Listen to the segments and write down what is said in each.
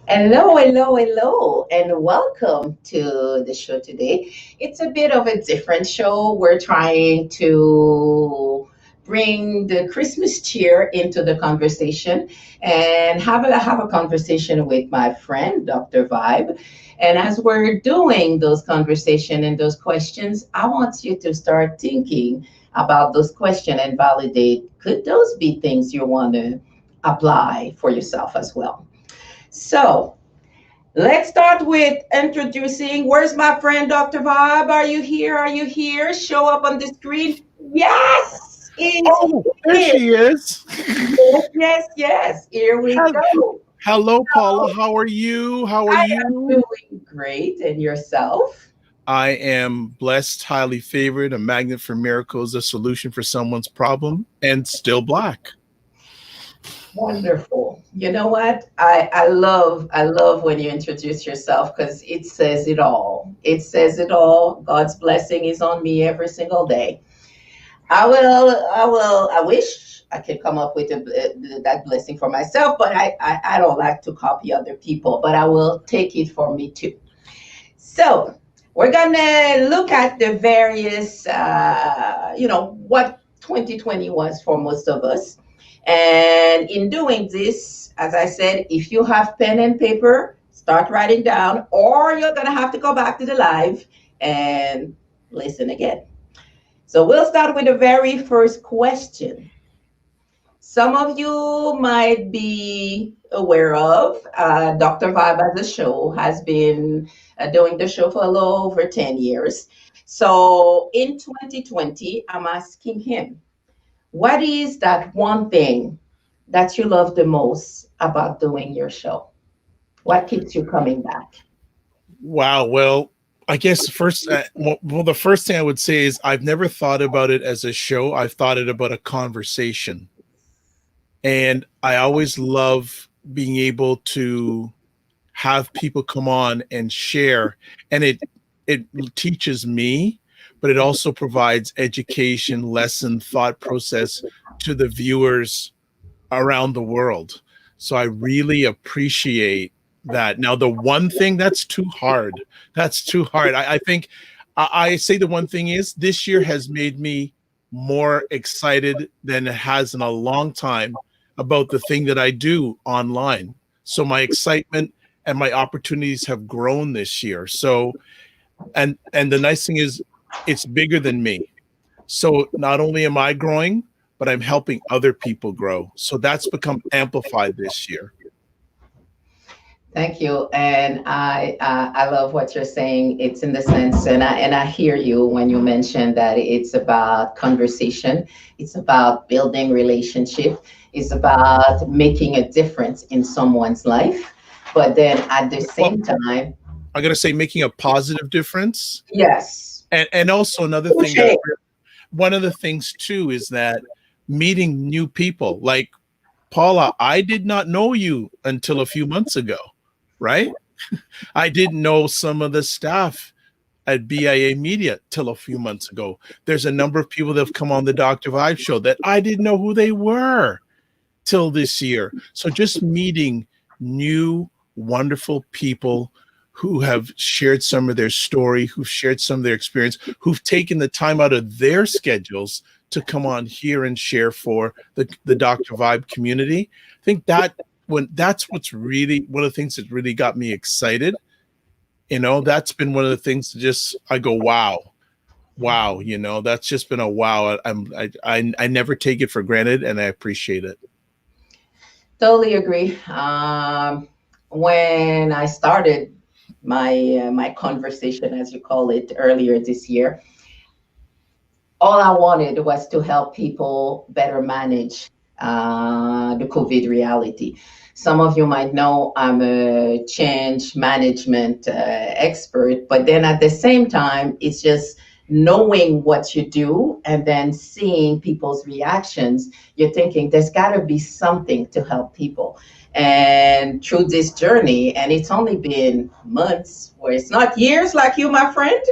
Hello, hello, hello, and welcome to the show today. It's a bit of a different show. We're trying to bring the Christmas cheer into the conversation and have a conversation with my friend, Dr. Vibe. And as we're doing those conversation and those questions, I want you to start thinking about those questions and validate, could those be things you want to apply for yourself as well? So let's start with introducing. Where's my friend Dr. Vibe? Are you here? Are you here? Show up on the screen. Yes, he's Oh, there here. she is. Yes, yes, yes. Here we go. Hello, Paula. How are you? How are I am you? doing great. And yourself? I am blessed, highly favored, a magnet for miracles, a solution for someone's problem, and still Black. Wonderful. You know what? I love when you introduce yourself because it says it all. It says it all. God's blessing is on me every single day. I wish I could come up with that blessing for myself, but I don't like to copy other people, but I will take it for me too. So we're gonna look at the various, what 2020 was for most of us. And in doing this, as I said, if you have pen and paper, start writing down, or you're gonna have to go back to the live and listen again. So we'll start with the very first question. Some of you might be aware of Dr. Vibe as a show has been doing the show for a little over 10 years. So in 2020, I'm asking him, what is that one thing that you love the most about doing your show? What keeps you coming back? Wow. Well, I guess first, the first thing I would say is I've never thought about it as a show. I've thought it about a conversation. And I always love being able to have people come on and share. And it teaches me, but it also provides education, lesson, thought process to the viewers around the world. So I really appreciate that. Now, the one thing that's too hard, that's too hard. I think I say the one thing is this year has made me more excited than it has in a long time about the thing that I do online. So my excitement and my opportunities have grown this year. So, and the nice thing is it's bigger than me. So not only am I growing, but I'm helping other people grow. So that's become amplified this year. Thank you, and I love what you're saying. It's in the sense, and I hear you when you mention that it's about conversation, it's about building relationship, it's about making a difference in someone's life. But then at the Well, same time, I gotta say, making a positive difference. yes, And also another thing that touche. one of the things too is that meeting new people like Paula, I did not know you until a few months ago, right? I didn't know some of the staff at BIA Media till a few months ago. There's a number of people that have come on the Dr. Vibe show that I didn't know who they were till this year. So just meeting new, wonderful people who have shared some of their story, who've shared some of their experience, who've taken the time out of their schedules to come on here and share for the Dr. Vibe community. I think that's what's really one of the things that really got me excited. That's been one of the things that just I go, wow, that's just been a wow. I never take it for granted, and I appreciate it. Totally agree. When I started my conversation, as you call it, earlier this year, all I wanted was to help people better manage the COVID reality. Some of you might know I'm a change management expert, but then at the same time, it's just knowing what you do and then seeing people's reactions. You're thinking there's got to be something to help people. And through this journey, and it's only been months, where it's not years like you, my friend,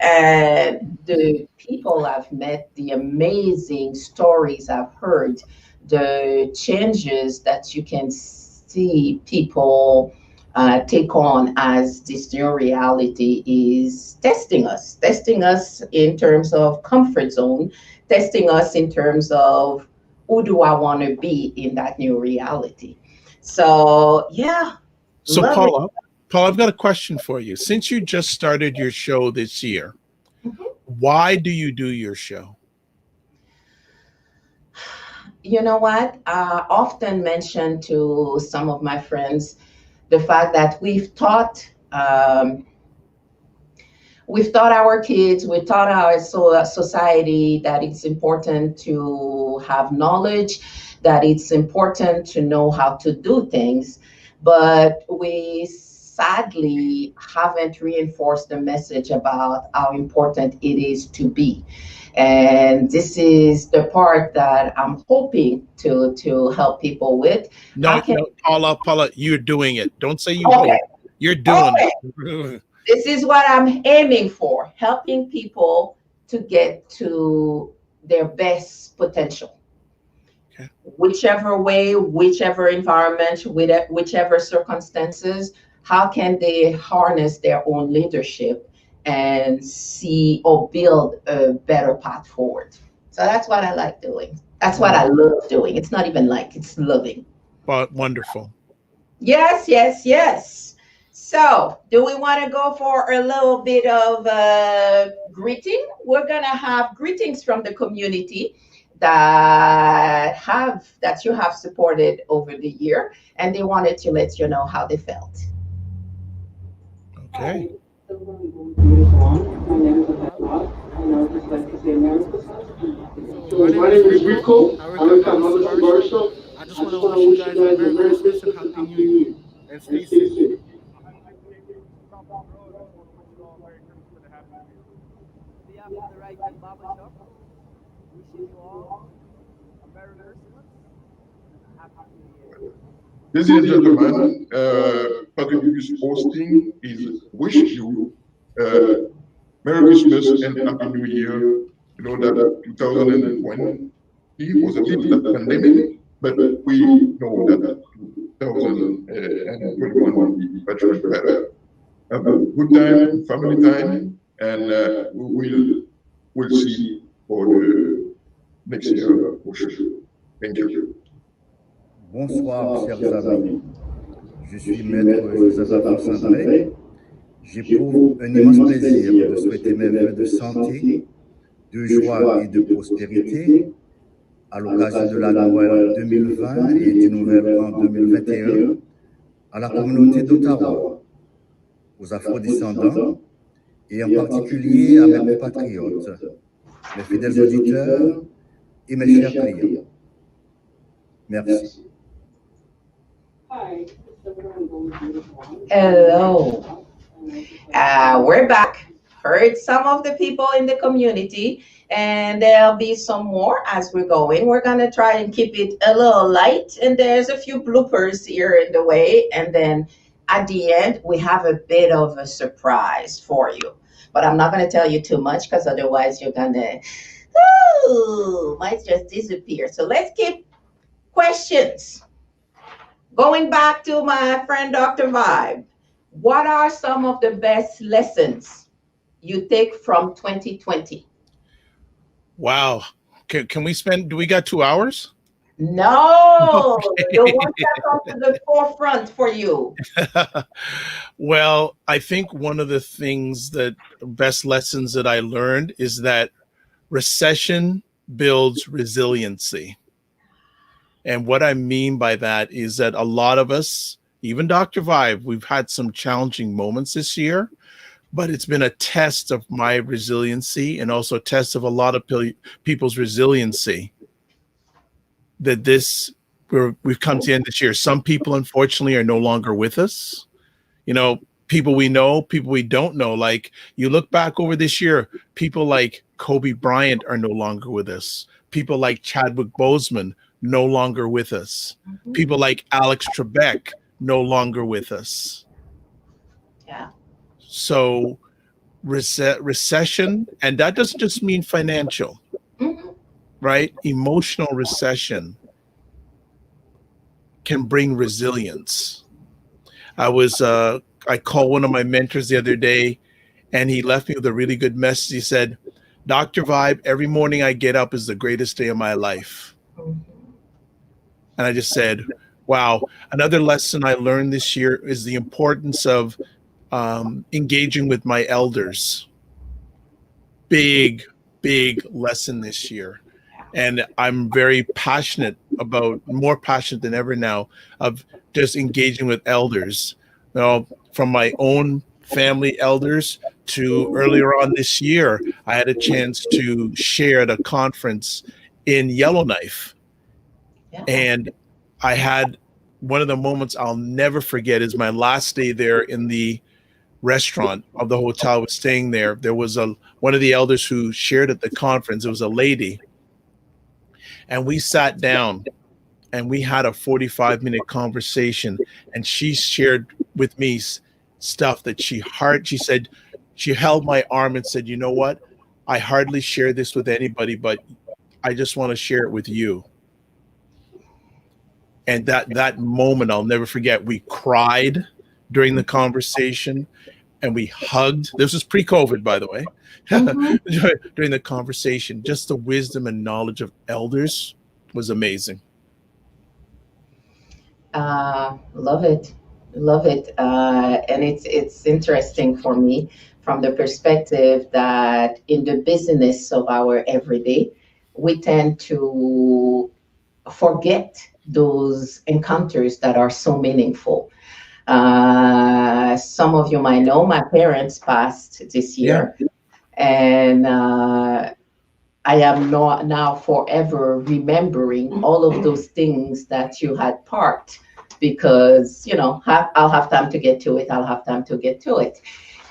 and the people I've met, the amazing stories I've heard, the changes that you can see people take on as this new reality is testing us in terms of comfort zone, testing us in terms of who do I want to be in that new reality. So, yeah. So, Paula, I've got a question for you. Since you just started your show this year, why do you do your show? You know what? I often mention to some of my friends the fact that we've taught our kids, we've taught our society that it's important to have knowledge, that it's important to know how to do things, but we sadly haven't reinforced the message about how important it is to be. And this is the part that I'm hoping to help people with. No, Paula, you're doing it. Don't say you okay. hope. You're doing it. This is what I'm aiming for, helping people to get to their best potential. Okay. Whichever way, whichever environment, whichever circumstances, how can they harness their own leadership and see or build a better path forward? So that's what I like doing. That's what I love doing. It's not even like, it's loving. But wonderful. Yes, yes, yes. So do we want to go for a little bit of greeting? We're going to have greetings from the community that you have supported over the year, and they wanted to let you know how they felt. Okay. My name is Paula, and I would just like to say Merry Christmas. So my name is Rico. I work at Mother's Barbershop. I just want to wish you guys a Merry Christmas and Happy New Year. And stay safe. Ladies and gentlemen, Patrick is hosting is wish you Merry Christmas and Happy New Year. You know that 2020 was a bit of a pandemic, but we know that 2021 will be much better. Have a good time, family time, and we'll see for the next year for sure. Thank you. Bonsoir, chers amis. Je suis Maître Joseph Saint-André. J'éprouve un immense plaisir de souhaiter mes vœux de santé, de joie et de prospérité à l'occasion de la Noël 2020 et du Nouvel An 2021 à la communauté d'Ottawa, aux Afro-descendants et en particulier à mes compatriotes, mes fidèles auditeurs et mes chers clients. Merci. Hello. We're back. Heard some of the people in the community, and there'll be some more as we're going. We're going to try and keep it a little light, and there's a few bloopers here in the way, and then at the end, we have a bit of a surprise for you. But I'm not going to tell you too much because otherwise you're going to, might just disappear. So let's keep questions. Going back to my friend Dr. Vibe, what are some of the best lessons you take from 2020? Wow. Can we spend, do we got 2 hours? No, Okay. the ones that come to the forefront for you. Well, I think one of the things that best lessons that I learned is that recession builds resiliency. And what I mean by that is that a lot of us, even Dr. Vibe, we've had some challenging moments this year, but it's been a test of my resiliency and also a test of a lot of people's resiliency that we've come to the end this year. Some people, unfortunately, are no longer with us. You know, people we know, people we don't know. Like you look back over this year, people like Kobe Bryant are no longer with us. People like Chadwick Boseman, no longer with us. Mm-hmm. People like Alex Trebek, no longer with us. Yeah. So recession, and that doesn't just mean financial, Mm-hmm. right? Emotional recession can bring resilience. I called one of my mentors the other day, and he left me with a really good message. He said, Dr. Vibe, every morning I get up is the greatest day of my life. Mm-hmm. And I just said, wow. Another lesson I learned this year is the importance of engaging with my elders. Big lesson this year. And I'm very passionate more passionate than ever now, of just engaging with elders. You know, from my own family elders to earlier on this year, I had a chance to share at a conference in Yellowknife. Yeah. And I had one of the moments I'll never forget is my last day there in the restaurant of the hotel I was staying there. There was one of the elders who shared at the conference. It was a lady. And we sat down and we had a 45-minute conversation, and she shared with me stuff that she said, she held my arm and said, you know what? I hardly share this with anybody, but I just want to share it with you. And that moment I'll never forget. We cried during the conversation and we hugged. This was pre-COVID, by the way. Mm-hmm. During the conversation, just the wisdom and knowledge of elders was amazing. Love it. And it's interesting for me from the perspective that in the business of our everyday, we tend to forget those encounters that are so meaningful. Some of you might know my parents passed this year. Yeah. And I am now forever remembering all of those things that you had parked because, you know, I'll have time to get to it.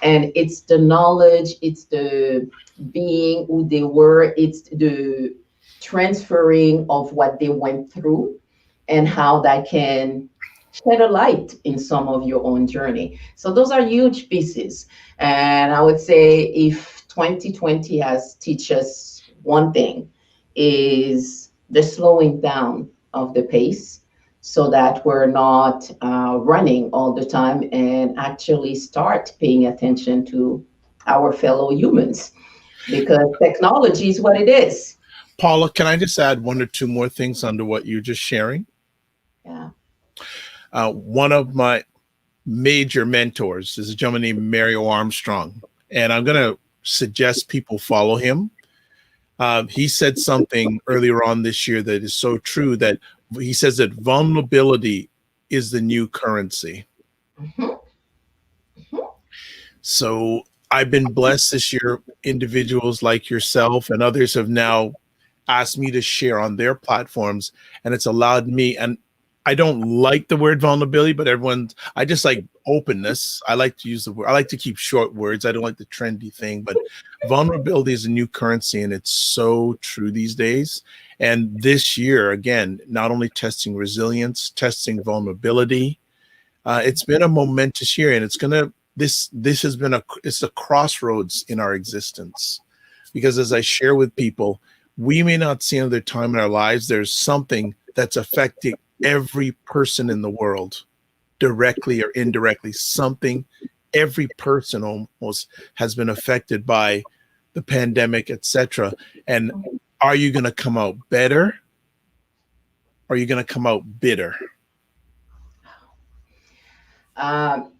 And it's the knowledge, it's the being who they were, it's the transferring of what they went through and how that can shed a light in some of your own journey. So those are huge pieces. And I would say if 2020 has teach us one thing, is the slowing down of the pace so that we're not running all the time and actually start paying attention to our fellow humans, because technology is what it is. Paula, can I just add one or two more things under what you're just sharing? Yeah. One of my major mentors is a gentleman named Mario Armstrong, and I'm going to suggest people follow him. He said something earlier on this year that is so true, that he says that vulnerability is the new currency. Mm-hmm. Mm-hmm. So I've been blessed this year. Individuals like yourself and others have now asked me to share on their platforms, and it's allowed me, and I don't like the word vulnerability, but I just like openness. I like to use the word. I like to keep short words. I don't like the trendy thing, but vulnerability is a new currency, and it's so true these days. And this year, again, not only testing resilience, testing vulnerability, It's been a momentous year, and this has been it's a crossroads in our existence, because as I share with people, we may not see another time in our lives. There's something that's affecting every person in the world, directly or indirectly. Every person almost has been affected by the pandemic, etc. And are you going to come out better? Or are you going to come out bitter? I'm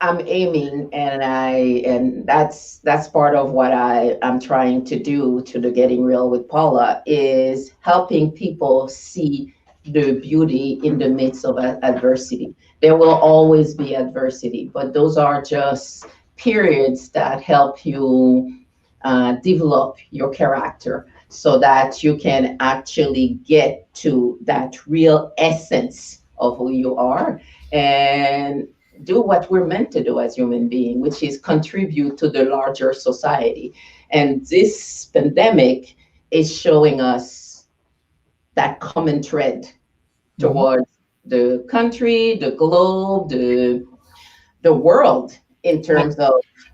aiming, and that's part of what I'm trying to do to the Getting Real with Paula, is helping people see the beauty in the midst of adversity. There will always be adversity, but those are just periods that help you develop your character so that you can actually get to that real essence of who you are and do what we're meant to do as human beings, which is contribute to the larger society. And this pandemic is showing us that common thread towards the country, the globe, the world, in terms of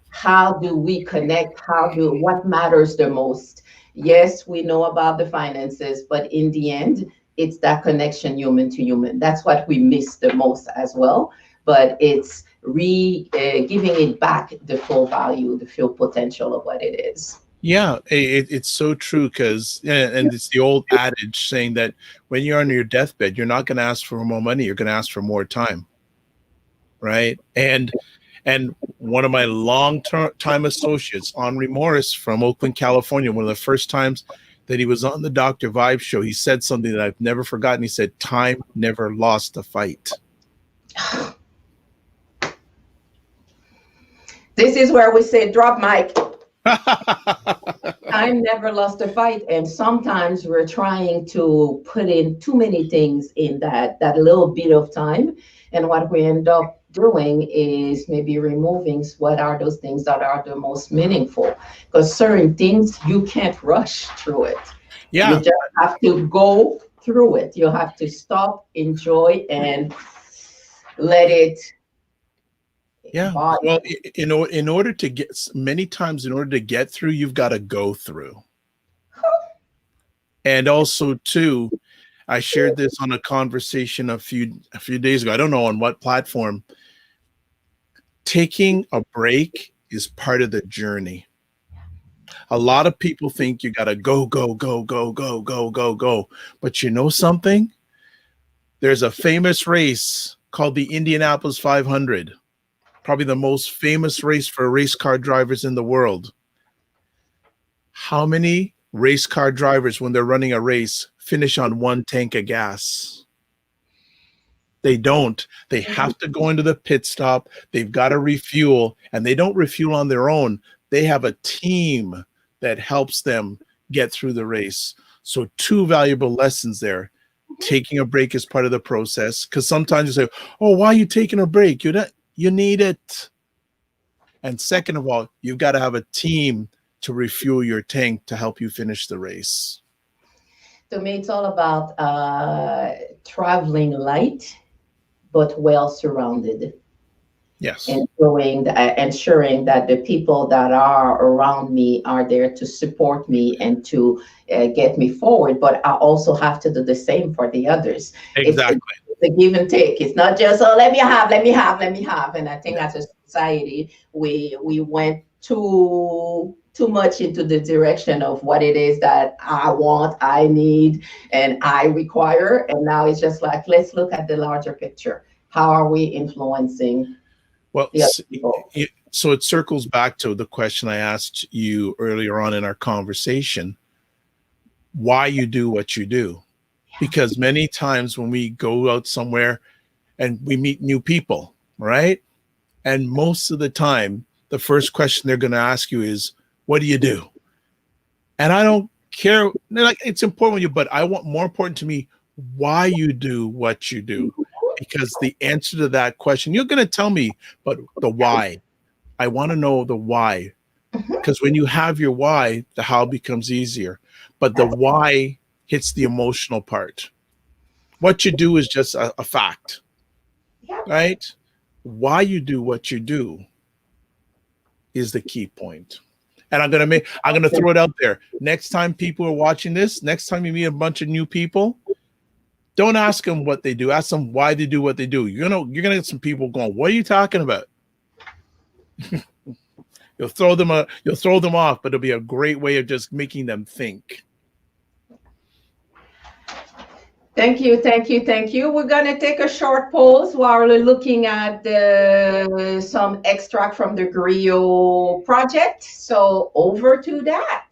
how do we connect, what matters the most. Yes, we know about the finances, but in the end, it's that connection human to human. That's what we miss the most as well. But it's giving it back the full value, the full potential of what it is. Yeah, it's so true, because, and it's the old adage saying that when you're on your deathbed, you're not going to ask for more money, you're going to ask for more time, right? And one of my long-time associates, Henri Morris from Oakland, California, one of the first times that he was on the Dr.Vibe show, he said something that I've never forgotten. He said, "Time never lost a fight." This is where we say, drop mic. Time never lost a fight, and sometimes we're trying to put in too many things in that little bit of time, and what we end up doing is maybe removing what are those things that are the most meaningful, because certain things you can't rush through it. Yeah, you just have to go through it. You have to stop, enjoy, and let it. Yeah. Well, in order to get, many times in order to get through, you've got to go through. And also too, I shared this on a conversation a few days ago. I don't know on what platform. Taking a break is part of the journey. A lot of people think you got to go. But you know something? There's a famous race called the Indianapolis 500. Probably the most famous race for race car drivers in the world. How many race car drivers, when they're running a race, finish on one tank of gas? They don't. They have to go into the pit stop. They've got to refuel, and they don't refuel on their own. They have a team that helps them get through the race. So 2 valuable lessons there. Taking a break is part of the process, because sometimes you say, "Oh, why are you taking a break?" You need it. And second of all, you've got to have a team to refuel your tank to help you finish the race. To me, it's all about traveling light, but well surrounded. Yes. And ensuring that the people that are around me are there to support me and to get me forward. But I also have to do the same for the others. Exactly. It's a give and take. It's not just, oh, let me have. And I think as a society, we went too much into the direction of what it is that I want, I need, and I require. And now it's just like, let's look at the larger picture. How are we influencing? Well, so it circles back to the question I asked you earlier on in our conversation, why you do what you do. Because many times when we go out somewhere and we meet new people, right? And most of the time, the first question they're going to ask you is, what do you do? And I don't care. Like, it's important to you, but I want more important to me why you do what you do. Because the answer to that question, you're going to tell me, but the why. I want to know the why. Because when you have your why, the how becomes easier. But the why hits the emotional part. What you do is just a fact, right? why you do what you do is the key point. And I'm gonna throw it out there. Next time people are watching this, next time you meet a bunch of new people, don't ask them what they do. Ask them why they do what they do. You're gonna get some people going, what are you talking about? You'll throw them off, but it'll be a great way of just making them think. Thank you, thank you, thank you. We're gonna take a short pause while we're looking at some extract from the Griot project. So over to that.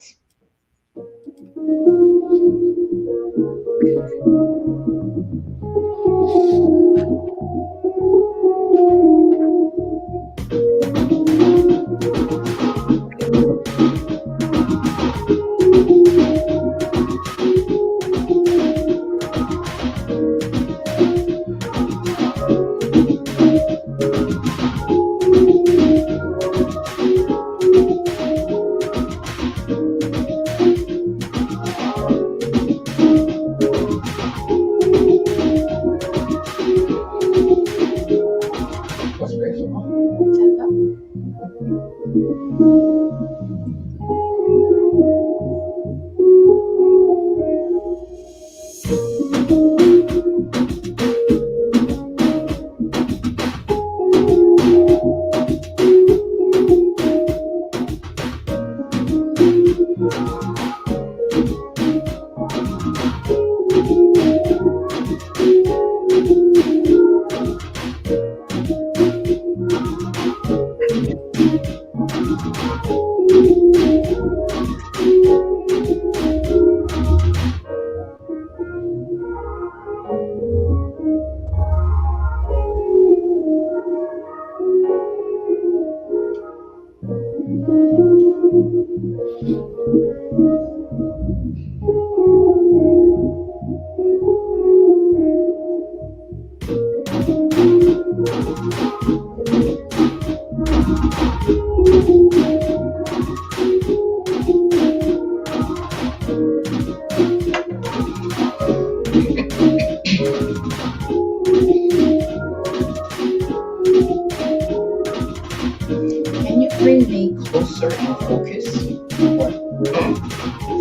Can you bring me closer and focus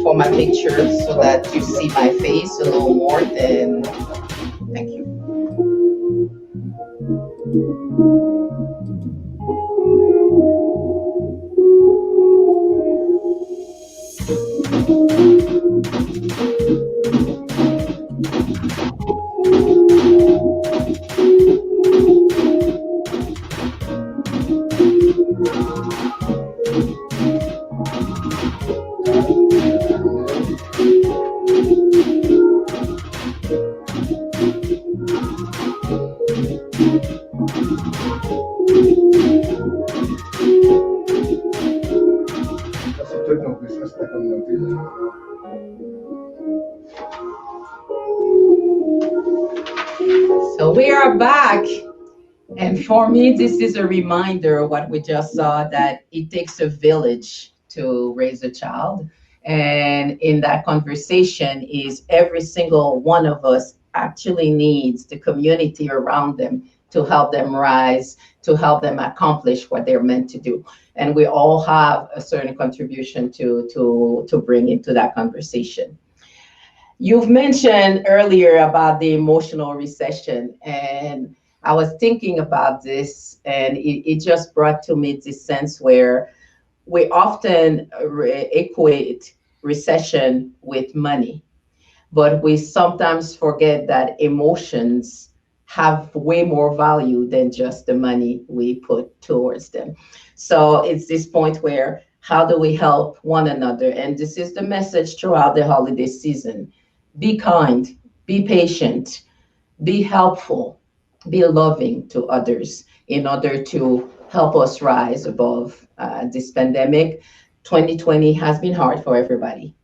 for my picture so that you see my face a little more? Than thank you. So we are back. And for me, this is a reminder of what we just saw, that it takes a village to raise a child. And in that conversation is every single one of us actually needs the community around them to help them rise, to help them accomplish what they're meant to do. And we all have a certain contribution to bring into that conversation. You've mentioned earlier about the emotional recession, and I was thinking about this, and it just brought to me this sense where we often equate recession with money, but we sometimes forget that emotions have way more value than just the money we put towards them. So it's this point where, how do we help one another? And this is the message throughout the holiday season. Be kind, be patient, be helpful, be loving to others in order to help us rise above this pandemic. 2020 has been hard for everybody.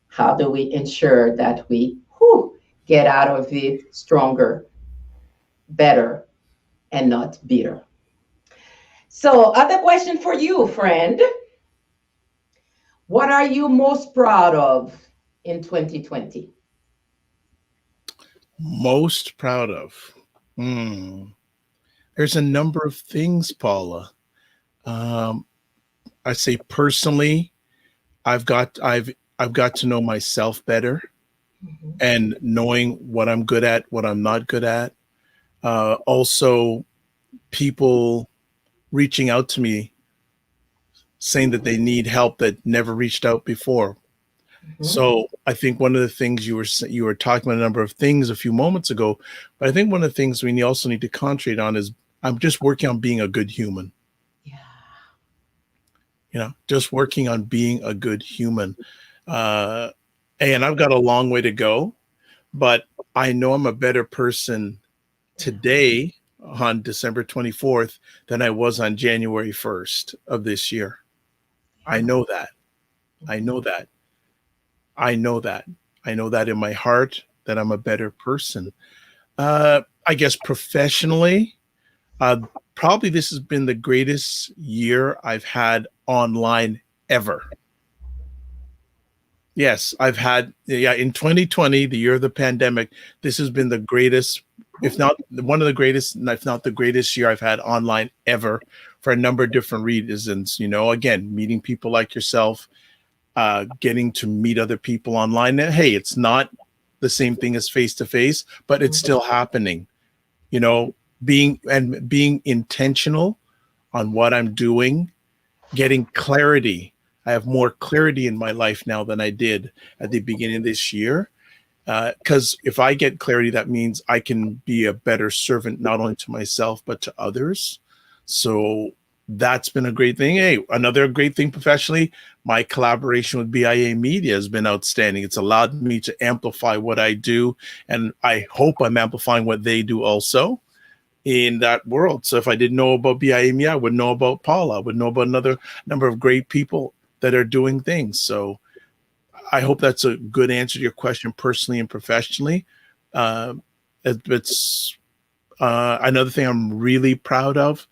How do we ensure that we get out of it stronger, better, and not bitter? So, other question for you, friend. What are you most proud of in 2020? Most proud of. There's a number of things, Paula. Um, I say personally, I've got to know myself better Mhm. and knowing what I'm good at, what I'm not good at. Also, people reaching out to me saying that they need help that never reached out before. Mhm. So I think one of the things you were talking about a number of things a few moments ago, but I think one of the things we also need to concentrate on is I'm just working on being a good human. Yeah. Just working on being a good human. Uh, and I've got a long way to go, but I know I'm a better person Yeah. today on December 24th than I was on January 1st of this year. I Yeah. know that. I Mhm. know that. I know that. I know that in my heart that I'm a better person. I guess professionally, uh, probably this has been the greatest year I've had online ever. Yes, I've had, yeah, in 2020, the year of the pandemic, this has been the greatest, if not one of the greatest, if not the greatest year I've had online ever for a number of different reasons. Again, meeting people like yourself, getting to meet other people online. Hey, it's not the same thing as face to face, but it's Mhm. still happening. You know, being intentional on what I'm doing, getting clarity. I have more clarity in my life now than I did at the beginning of this year. Because if I get clarity, that means I can be a better servant, not only to myself, but to others. So that's been a great thing. Hey, another great thing professionally, my collaboration with BIA Media has been outstanding. It's allowed me to amplify what I do, and I hope I'm amplifying what they do also in that world. So if I didn't know about BIME, I would know about Paula. I would know about another number of great people that are doing things. So I hope that's a good answer to your question personally and professionally. Uh, it's another thing I'm really proud of.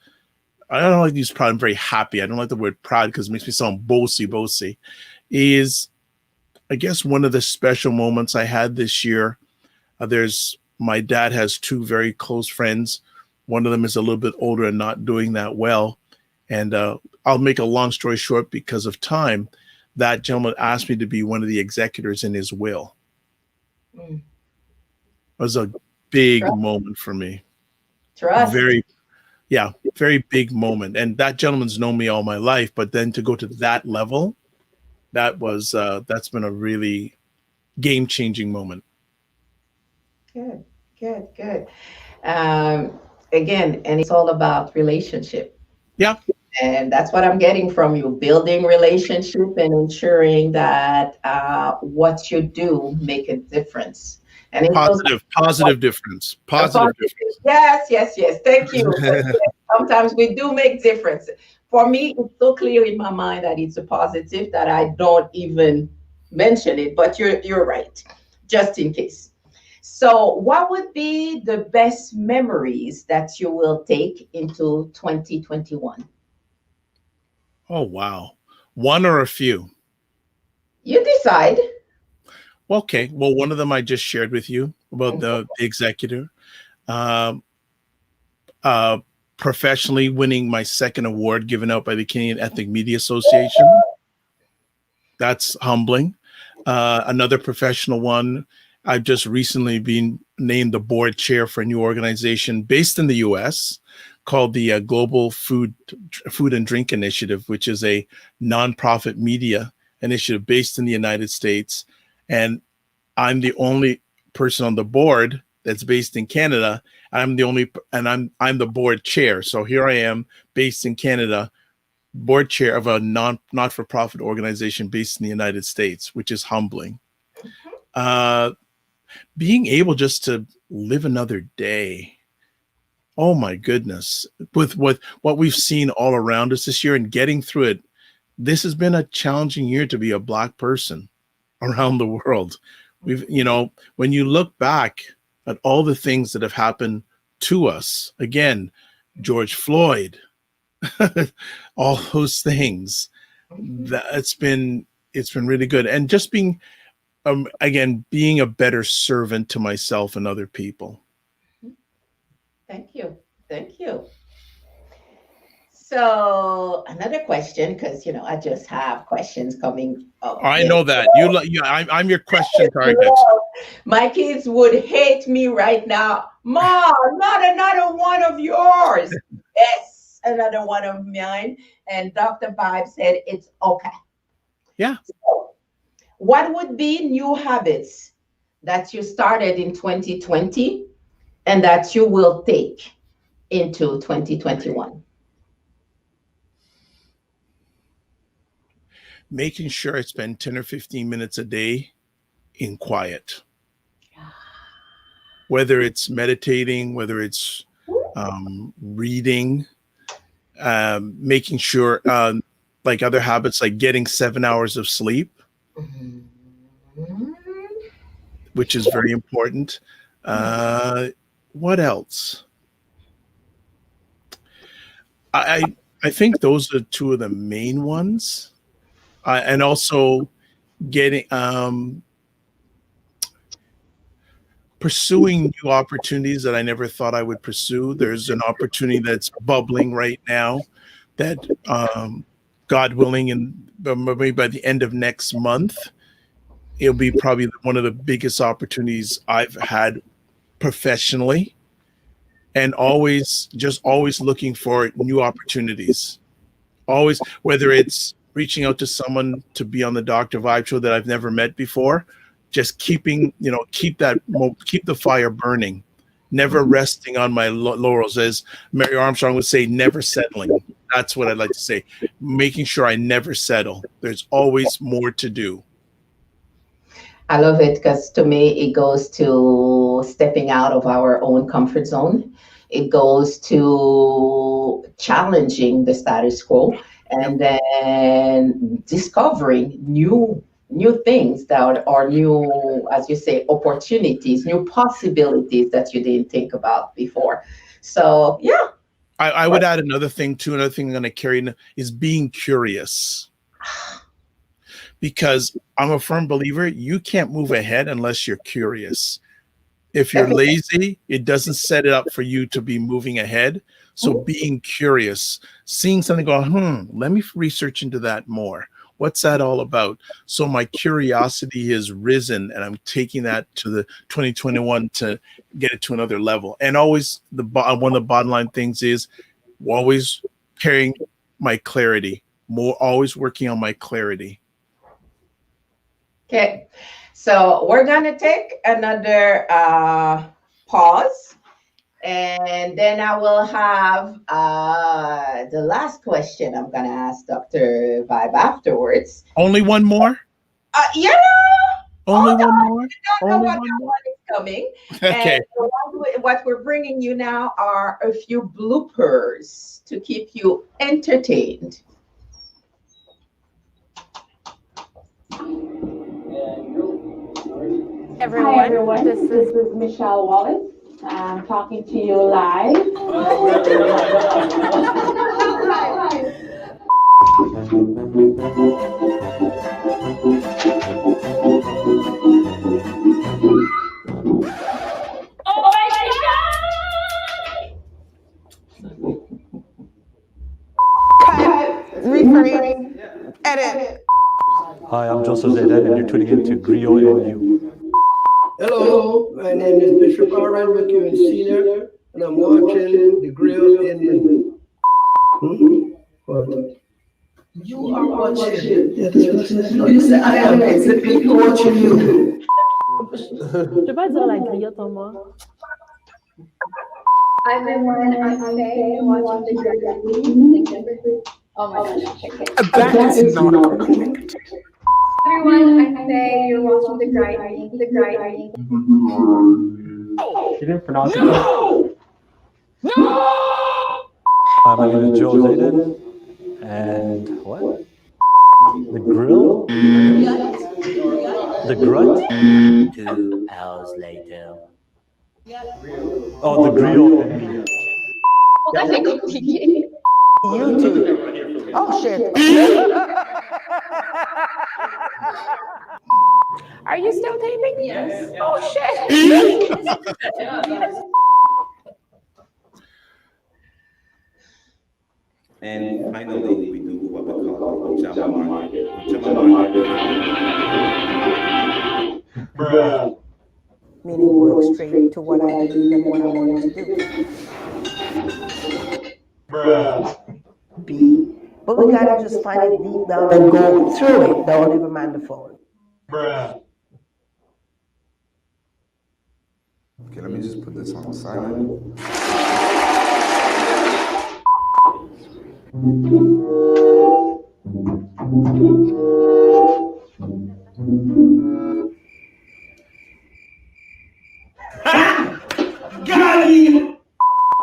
I don't like to use proud. I'm very happy. I don't like the word proud because it makes me sound bossy. Is I guess one of the special moments I had this year, there's my dad has two very close friends. One of them is a little bit older and not doing that well. And I'll make a long story short because of time. That gentleman asked me to be one of the executors in his will. Mm. It was a big Trust. moment for me. Trust. Very, yeah, very big moment. And that gentleman's known me all my life, but then to go to that level, that's been a really game changing moment. Good. Good. Good. Um, Again, and it's all about relationship. Yeah, And that's what I'm getting from you, building relationship and ensuring that what you do make a difference. And it goes positive difference, a positive positive. Yes, yes, yes. Thank you. difference. Sometimes we do make difference. For me, it's so clear in my mind that it's a positive that I don't even mention it. But you're right, just in case. So, what would be the best memories that you will take into 2021? Oh, wow. One or a few? You decide. Okay. Well, one of them I just shared with you about the executor. Um, uh, Professionally winning my second award given out by the Canadian Ethnic Media Association. That's humbling. Another professional one, I've just recently been named the board chair for a new organization based in the US called the Global Food and Drink Initiative, which is a nonprofit media initiative based in the United States. And I'm the only person on the board that's based in Canada. I'm the board chair. So here I am based in Canada, board chair of a not for profit organization based in the United States, which is humbling. Uh, Being able just to live another day. Oh my goodness. With what we've seen all around us this year and getting through it, this has been a challenging year to be a Black person around the world. When you look back at all the things that have happened to us, again, George Floyd, all those things, that it's been really good. And just being, again, being a better servant to myself and other people. Thank you. Thank you. So another question, because I just have questions coming up. I know that I'm your question target. My kids would hate me right now. Mom, not another one of yours. Yes, another one of mine. And Dr. Vibe said it's okay. Yeah. So, what would be new habits that you started in 2020 and that you will take into 2021? Making sure I spend 10 or 15 minutes a day in quiet. Whether it's meditating, whether it's reading, making sure, like other habits, like getting 7 hours of sleep, which is very important. What else? I think those are two of the main ones. And also getting pursuing new opportunities that I never thought I would pursue. There's an opportunity that's bubbling right now that God willing, and maybe by the end of next month, it'll be probably one of the biggest opportunities I've had professionally, and always looking for new opportunities. Always, whether it's reaching out to someone to be on the DrVibe show that I've never met before, just keep the fire burning, never resting on my laurels, as Mary Armstrong would say, never settling. That's what I'd like to say. Making sure I never settle. There's always more to do. I love it because to me, it goes to stepping out of our own comfort zone. It goes to challenging the status quo and then discovering new things that are new, as you say, opportunities, new possibilities that you didn't think about before. So, yeah. I would add another thing too. Another thing I'm going to carry is being curious. Because I'm a firm believer, you can't move ahead unless you're curious. If you're lazy, it doesn't set it up for you to be moving ahead. So being curious, seeing something, go, let me research into that more. What's that all about? So my curiosity has risen, and I'm taking that to the 2021 to get it to another level. And always one of the bottom line things is always carrying my clarity, always working on my clarity. Okay, so we're gonna take another pause, and then I will have the last question I'm gonna ask Dr. Vibe afterwards. Only one more? Yeah. Only one more? I don't know what one is coming. Okay. And what we're bringing you now are a few bloopers to keep you entertained. Hi everyone, this is Michelle Wallace. I'm talking to you live. Oh my God! Cut, reframe, edit. Hi, I'm Joseph Zayden, and you're tuning in to Griot and You. Hello, my name is Bishop Aaron McEwen Sr., and I'm watching the Griot and You. What? You are watching. Yeah, that's what I said. No, you said I am. It's the people watching you. Je peux pas dire la griotte en moi. I'm watching the Griot. Oh my gosh. Okay. That is not correct. Everyone, I'm Faye. You're watching the Griot. You didn't pronounce it. No! Hi, my name is Joe Zayden, and what? The grill? The grunt? 2 hours later. Oh, the grill and me. YouTube. Oh shit. Are you still taping? Yes. Oh shit. And finally, we do what we call the Ujama market. Ujama market. Bruh. Meaning work straight to what I believe and what I want to do. Bruh. B. But we gotta just find it deep down and go through it. Don't even mind the phone. Bruh. Okay, let me just put this on silent.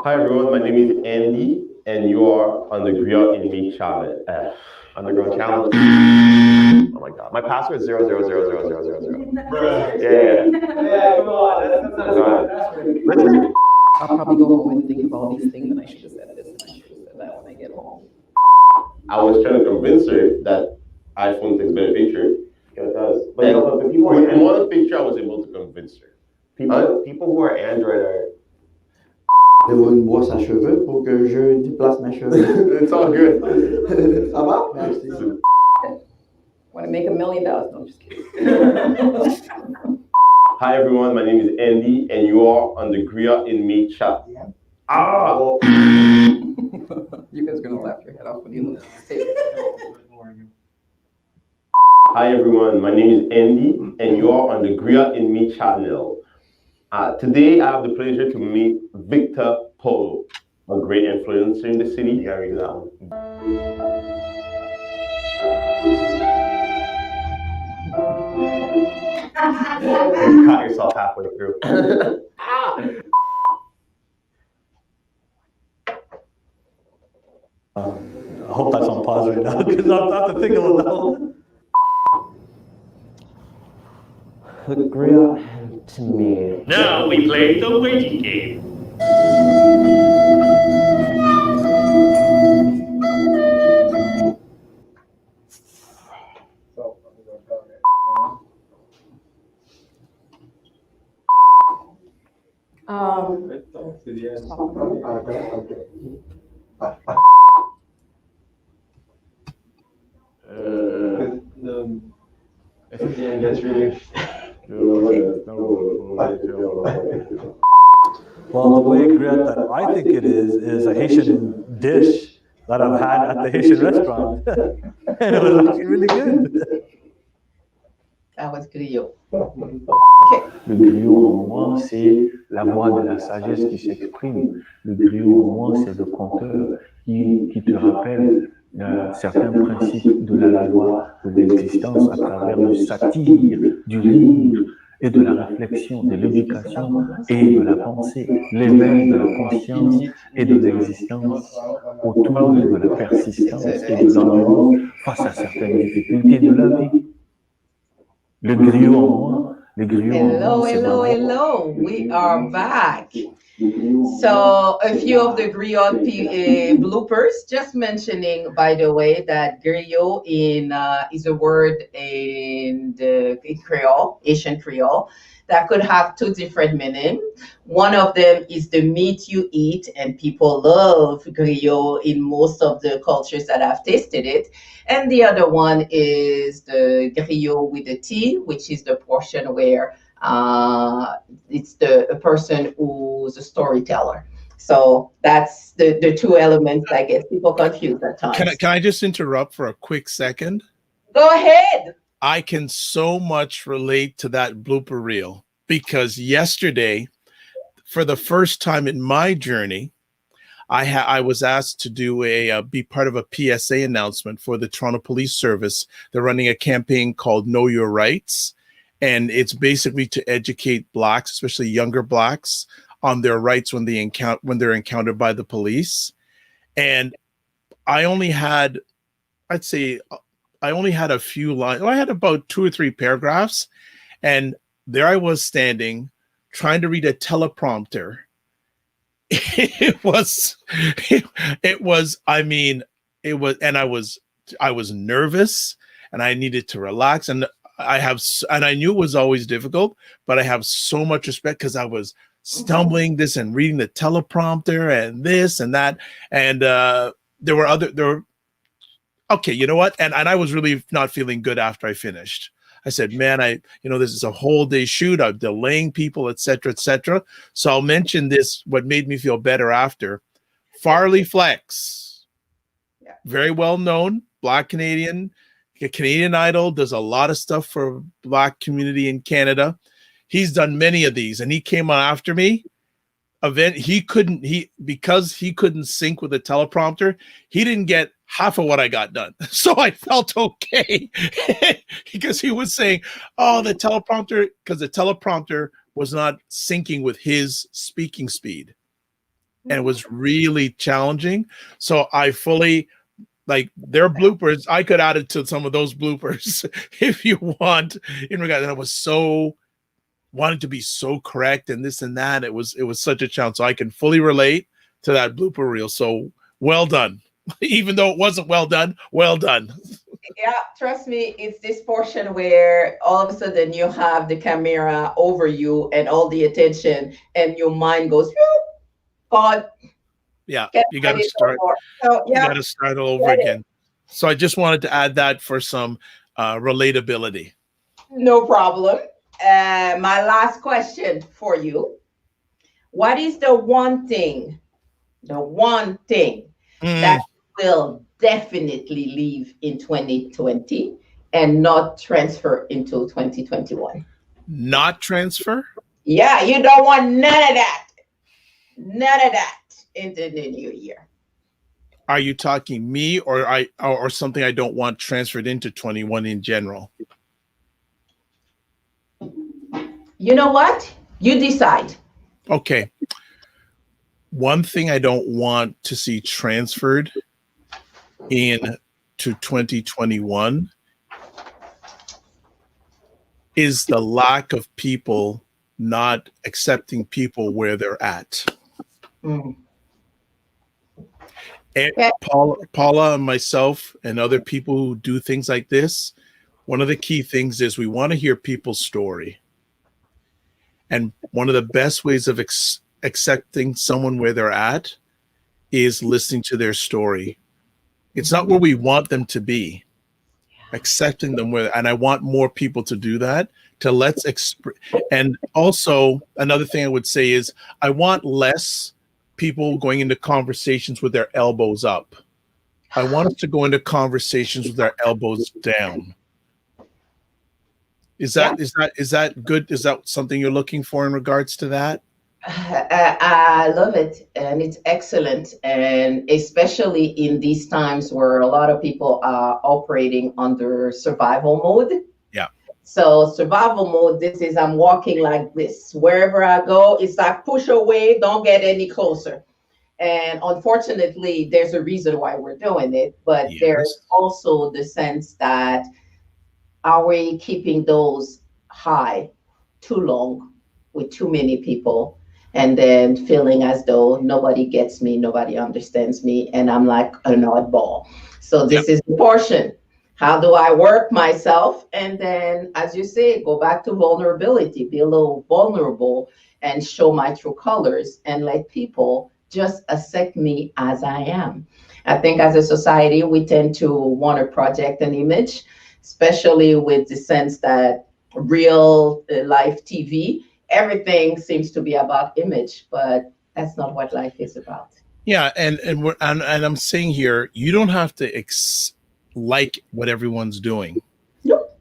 Hi everyone, my name is Andy, and you are on the Griot in Me challenge. Underground challenge. Oh my god, my password is 0000000. Yeah. Come on, that's I'll probably go home and think about these things, and I should have said this, and I should have said that when I get home. I was trying to convince her that iPhone takes better picture. Yeah, it does. But you know, the people in one picture, I was able to convince her. People who are Android are. D'avoir une brosse à cheveux pour que je déplace mes cheveux. It's all good. Ça va? Merci. Want to make $1 million? No, I'm just kidding. Hi everyone, my name is Andy, and you are on the Griot in Me chat. Ah! You guys are gonna laugh your head off when you say it. Hi everyone, my name is Andy, and you are on the Griot in Me channel. Today, I have the pleasure to meet Victor Polo, a great influencer in the city. You gotta read that one. You caught yourself halfway through. I hope that's on pause right now, because I have to think about that one. The Griot to me. Now we play the waiting game. Well, the way Griot that I think it is a Haitian dish that I've had at the Haitian restaurant. And it was actually really good. That was griot. Le griot en moi, c'est la voix de la sagesse qui s'exprime. Le griot en moi, c'est le conteur qui te rappelle certains principes de la loi de l'existence à travers le satire, du rire et de la réflexion, de l'éducation et de la pensée, l'éveil de la conscience et de l'existence autour de la persistance et de l'endurance face à certaines difficultés de la vie. Le griot en moi, le griot en moi, c'est Hello, we are back. So a few of the griot bloopers, just mentioning, by the way, that griot is a word in Creole, Asian Creole, that could have two different meanings. One of them is the meat you eat, and people love griot in most of the cultures that I've tasted it. And the other one is the griot with the T, which is the portion where it's a person who's a storyteller. So that's the two elements that get people confused at times. Can I just interrupt for a quick second? Go ahead. I can so much relate to that blooper reel, because yesterday, for the first time in my journey, I was asked to do be part of a PSA announcement for the Toronto Police Service. They're running a campaign called Know Your Rights, and it's basically to educate Blacks, especially younger Blacks, on their rights when they're encountered by the police. And I only had, a few lines. I had about 2 or 3 paragraphs, and there I was standing trying to read a teleprompter. And I was nervous, and I needed to relax, and I knew it was always difficult, but I have so much respect because I was stumbling this and reading the teleprompter and this and that. And there were okay, you know what? And I was really not feeling good after I finished. I said, man, this is a whole day shoot. I'm delaying people, et cetera, et cetera. So I'll mention this, what made me feel better after. Farley Flex, very well known, Black Canadian, Canadian Idol, does a lot of stuff for Black community in Canada. He's done many of these, and he came on after me. Because he couldn't sync with the teleprompter, he didn't get half of what I got done. So I felt okay because he was saying, oh, the teleprompter was not syncing with his speaking speed. And it was really challenging. So I fully, like, their bloopers, I could add it to some of those bloopers if you want. In regard, and I was so wanted to be so correct and this and that. It was such a challenge. So I can fully relate to that blooper reel. So well done. Even though it wasn't well done, well done. Yeah, trust me, it's this portion where all of a sudden you have the camera over you and all the attention, and your mind goes, God. Yeah, you got to start. So, you got to start all over again. So I just wanted to add that for some relatability. No problem. My last question for you. What is the one thing that will definitely leave in 2020 and not transfer into 2021? Not transfer? Yeah, you don't want none of that. None of that into the new year. Are you talking me or something I don't want transferred into 21 in general? You know what? You decide. Okay. One thing I don't want to see transferred into 2021 is the lack of people not accepting people where they're at. Mm. And Paula and myself and other people who do things like this, one of the key things is we want to hear people's story. And one of the best ways of accepting someone where they're at is listening to their story. It's not where we want them to be, accepting them where, and I want more people to do that, and also another thing I would say is I want less people going into conversations with their elbows up. I want us to go into conversations with our elbows down. Is that good? Is that something you're looking for in regards to that? I love it, and it's excellent, and especially in these times where a lot of people are operating under survival mode. Yeah. So survival mode, this is I'm walking like this. Wherever I go, it's like push away, don't get any closer. And unfortunately, there's a reason why we're doing it, but there's also the sense that are we keeping those high too long with too many people, and then feeling as though nobody gets me, nobody understands me, and I'm like an oddball. So this is the portion. How do I work myself? And then, as you say, go back to vulnerability, be a little vulnerable and show my true colors and let people just accept me as I am. I think as a society, we tend to want to project an image, especially with the sense that real life TV, everything seems to be about image, but that's not what life is about. Yeah, and I'm saying here, you don't have to like what everyone's doing. Nope.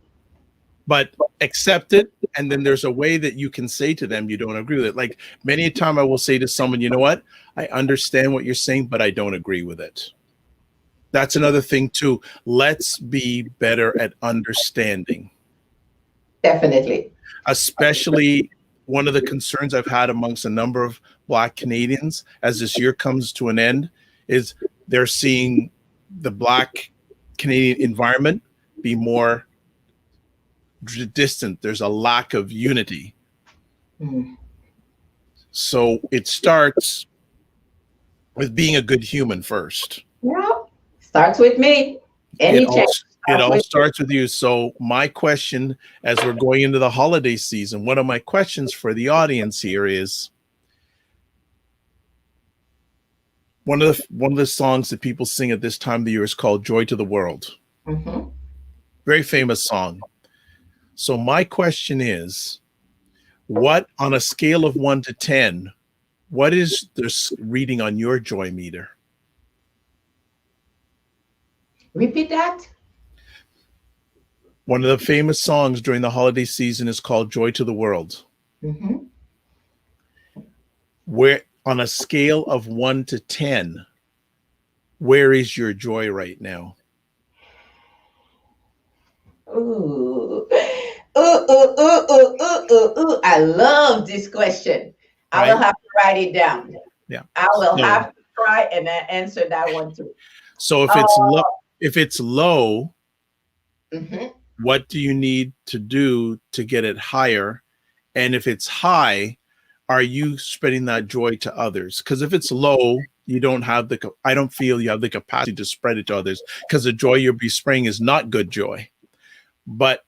But accept it, and then there's a way that you can say to them you don't agree with it. Like many a time I will say to someone, you know what? I understand what you're saying, but I don't agree with it. That's another thing too. Let's be better at understanding. Definitely. Especially one of the concerns I've had amongst a number of Black Canadians as this year comes to an end is they're seeing the Black Canadian environment be more distant. There's a lack of unity. Mm. So it starts with being a good human first. Yeah. Starts with me. It all starts with you. So my question, as we're going into the holiday season, one of my questions for the audience here is, one of the songs that people sing at this time of the year is called "Joy to the World." Mm-hmm. Very famous song. So my question is, what on a scale of 1 to 10, what is this reading on your joy meter? Repeat that. One of the famous songs during the holiday season is called "Joy to the World." Mm-hmm. Where on a scale of 1 to 10, where is your joy right now? Ooh. Ooh. I love this question. I will have to write it down. Yeah. I will have to try and answer that one too. So if it's low, mm-hmm. what do you need to do to get it higher? And if it's high, are you spreading that joy to others? Because if it's low, you don't have I don't feel you have the capacity to spread it to others, because the joy you'll be spreading is not good joy.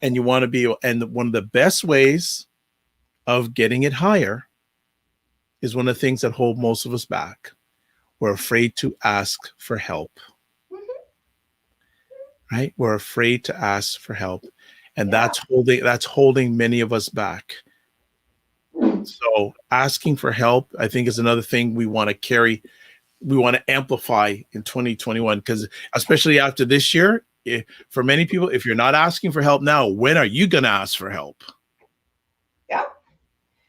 And you want to be, and one of the best ways of getting it higher is one of the things that hold most of us back. We're afraid to ask for help. Mm-hmm. Right? We're afraid to ask for help. And that's holding many of us back. So asking for help, I think, is another thing we want to carry. We want to amplify in 2021, because especially after this year, for many people, if you're not asking for help now, when are you going to ask for help? Yeah.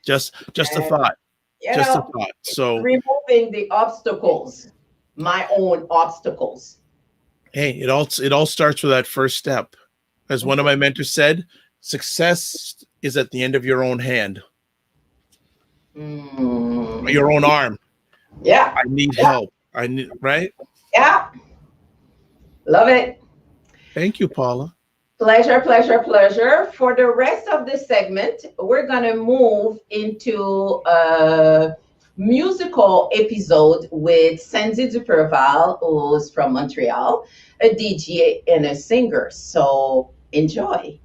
Just a thought. Just a thought. So removing the obstacles, my own obstacles. Hey, it all starts with that first step. As one of my mentors said, success is at the end of your own hand. Your own arm. Yeah. I need help. Right? Yeah. Love it. Thank you, Paula. Pleasure. For the rest of the segment, we're going to move into a musical episode with Sandy Duperval, who's from Montreal, a DJ and a singer. So enjoy.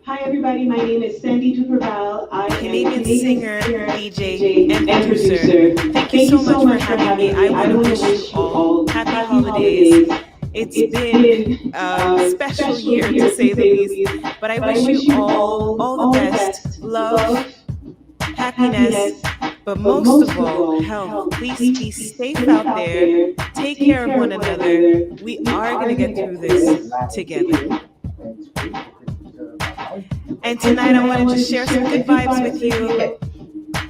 Hi everybody, my name is Sandy Duperval. I am Canadian singer, DJ, and producer. Thank you so much for having me. I want to wish you all happy holidays. It's been a special year to say the least, but I wish you all the best, love, happiness, but most of all, health. Please be safe out there. Take care of one another. We are going to get through this together. And tonight I want to just share some good vibes with you.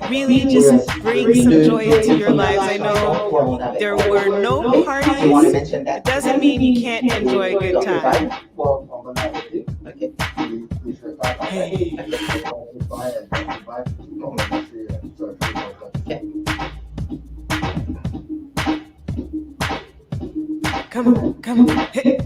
Really just bring some joy into your lives. I know there were no parties. It doesn't mean you can't enjoy a good time. Hey. Come on. Hey.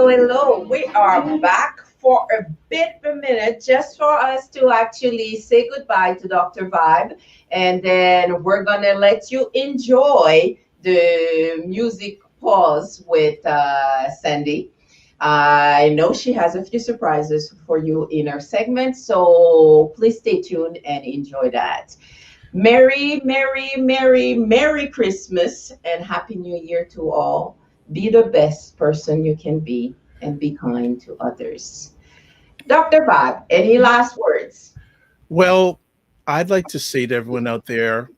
Hello. We are back for a bit of a minute just for us to actually say goodbye to Dr. Vibe. And then we're going to let you enjoy the music pause with Sandy. I know she has a few surprises for you in her segment, so please stay tuned and enjoy that. Merry, Merry, Merry, Merry Christmas and Happy New Year to all. Be the best person you can be and be kind to others. Dr. Bob, any last words? Well, I'd like to say to everyone out there,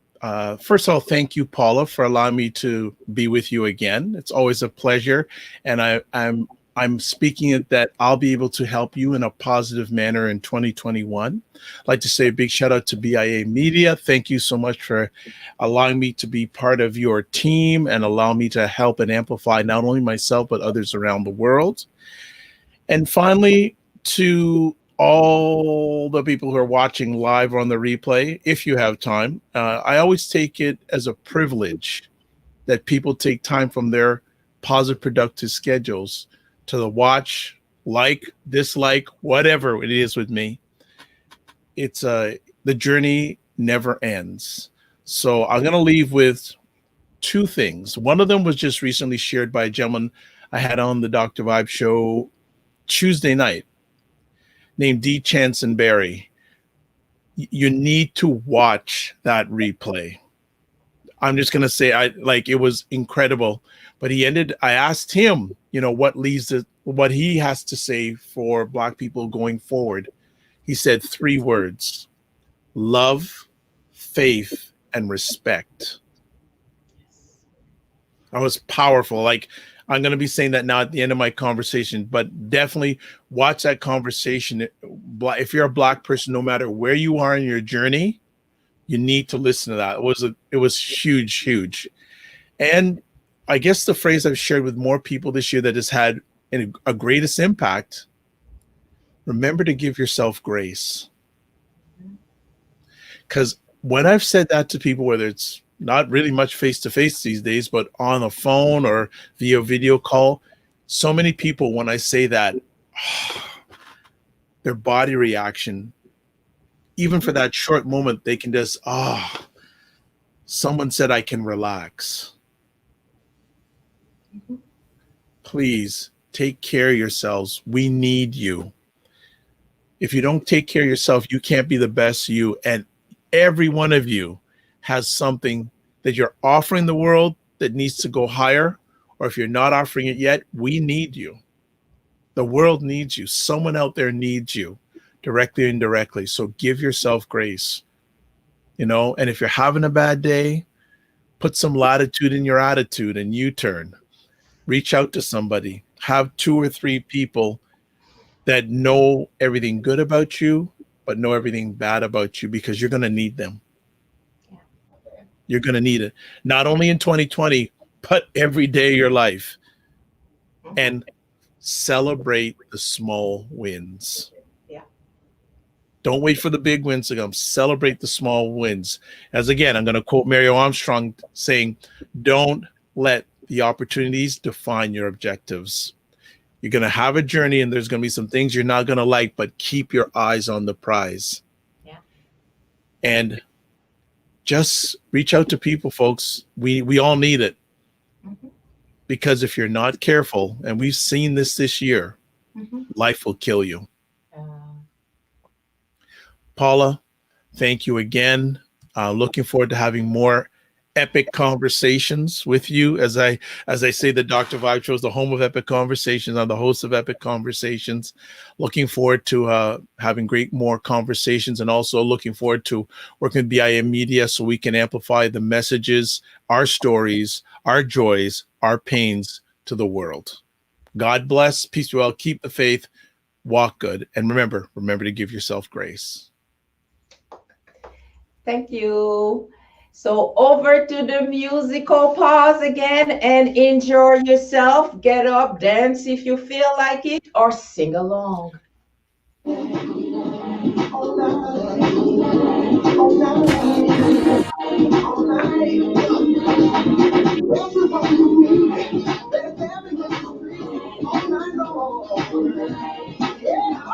first of all, thank you, Paula, for allowing me to be with you again. It's always a pleasure, and I'm speaking it that I'll be able to help you in a positive manner in 2021. I'd like to say a big shout out to BIA Media. Thank you so much for allowing me to be part of your team and allow me to help and amplify not only myself, but others around the world. And finally, to all the people who are watching live or on the replay, if you have time, I always take it as a privilege that people take time from their positive, productive schedules to watch, like, dislike, whatever it is with me. It's the journey never ends. So I'm going to leave with two things. One of them was just recently shared by a gentleman I had on the Dr. Vibe show Tuesday night, named D. Chansonberry. You need to watch that replay. I'm just gonna say, it was incredible. But I asked him, what he has to say for Black people going forward. He said 3 words: love, faith, and respect. That was powerful. I'm going to be saying that now at the end of my conversation, but definitely watch that conversation. If you're a Black person, no matter where you are in your journey, you need to listen to that. It was huge, huge. And I guess the phrase I've shared with more people this year that has had a greatest impact: remember to give yourself grace. Because when I've said that to people, whether it's not really much face-to-face these days, but on the phone or via video call, so many people, when I say that, their body reaction, even for that short moment, they can just, someone said I can relax. Please take care of yourselves. We need you. If you don't take care of yourself, you can't be the best you. And every one of you has something that you're offering the world that needs to go higher. Or if you're not offering it yet, we need you. The world needs you. Someone out there needs you, directly or indirectly. So give yourself grace. And if you're having a bad day, put some latitude in your attitude and U-turn. Reach out to somebody. Have 2 or 3 people that know everything good about you, but know everything bad about you, because you're going to need them. You're going to need it, not only in 2020, but every day of your life. And celebrate the small wins. Yeah. Don't wait for the big wins to come. Celebrate the small wins. As again, I'm going to quote Mario Armstrong saying, don't let the opportunities define your objectives. You're going to have a journey, and there's going to be some things you're not going to like, but keep your eyes on the prize. Yeah. And just reach out to people, folks. We all need it. Mm-hmm. Because if you're not careful, and we've seen this year, life will kill you. Paula, thank you again. Looking forward to having more epic conversations with you. As I say, the Dr. Vibe Show is the home of epic conversations. I'm the host of Epic Conversations. Looking forward to having more conversations, and also looking forward to working with BIA Media so we can amplify the messages, our stories, our joys, our pains to the world. God bless. Peace be well. Keep the faith. Walk good. And remember to give yourself grace. Thank you. So over to the musical pause again, and enjoy yourself. Get up, dance if you feel like it, or sing along. Yeah.